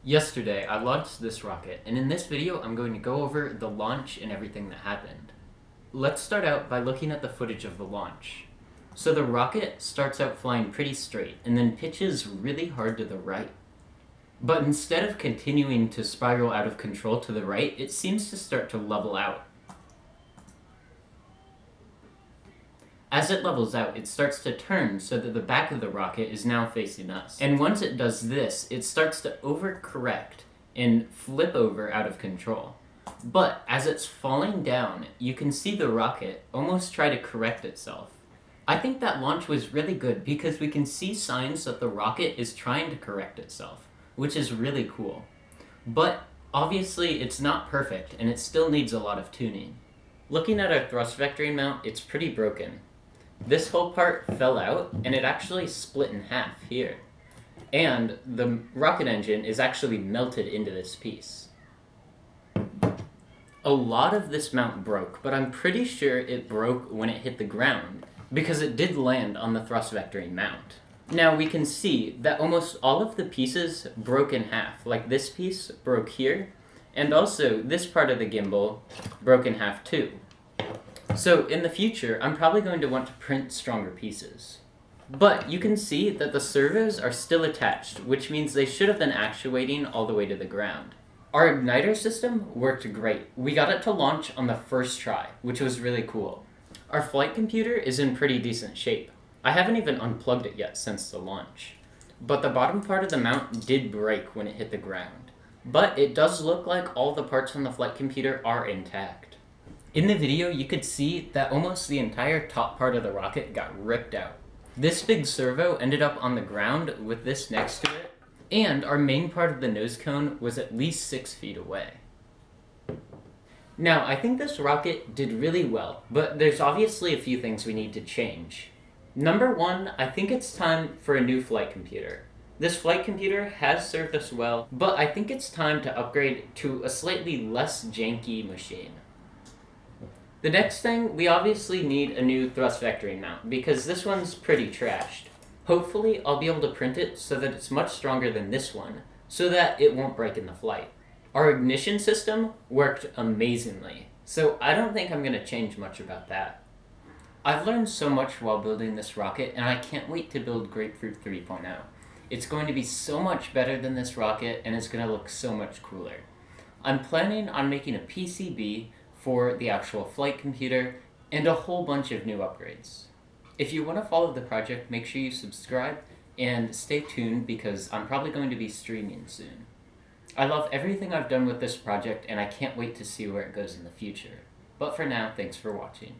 Yesterday, I launched this rocket, and in this video, I'm going to go over the launch and everything that happened. Let's start out by looking at the footage of the launch. So the rocket starts out flying pretty straight, and then pitches really hard to the right. But instead of continuing to spiral out of control to the right, it seems to start to level out. As it levels out, it starts to turn so that the back of the rocket is now facing us. And once it does this, it starts to overcorrect and flip over out of control. But as it's falling down, you can see the rocket almost try to correct itself. I think that launch was really good because we can see signs that the rocket is trying to correct itself, which is really cool. But obviously it's not perfect and it still needs a lot of tuning. Looking at our thrust vectoring mount, it's pretty broken. This whole part fell out, and it actually split in half here. And the rocket engine is actually melted into this piece. A lot of this mount broke, but I'm pretty sure it broke when it hit the ground, because it did land on the thrust vectoring mount. Now we can see that almost all of the pieces broke in half, like this piece broke here, and also this part of the gimbal broke in half too. So in the future, I'm probably going to want to print stronger pieces. But you can see that the servos are still attached, which means they should have been actuating all the way to the ground. Our igniter system worked great. We got it to launch on the first try, which was really cool. Our flight computer is in pretty decent shape. I haven't even unplugged it yet since the launch. But the bottom part of the mount did break when it hit the ground. But it does look like all the parts on the flight computer are intact. In the video, you could see that almost the entire top part of the rocket got ripped out. This big servo ended up on the ground with this next to it, and our main part of the nose cone was at least 6 feet away. Now, I think this rocket did really well, but there's obviously a few things we need to change. Number one, I think it's time for a new flight computer. This flight computer has served us well, but I think it's time to upgrade to a slightly less janky machine. The next thing, we obviously need a new thrust vectoring mount, because this one's pretty trashed. Hopefully, I'll be able to print it so that it's much stronger than this one, so that it won't break in the flight. Our ignition system worked amazingly, so I don't think I'm going to change much about that. I've learned so much while building this rocket, and I can't wait to build Grapefruit 3.0. It's going to be so much better than this rocket, and it's going to look so much cooler. I'm planning on making a PCB for the actual flight computer, and a whole bunch of new upgrades. If you want to follow the project, make sure you subscribe and stay tuned because I'm probably going to be streaming soon. I love everything I've done with this project and I can't wait to see where it goes in the future. But for now, thanks for watching.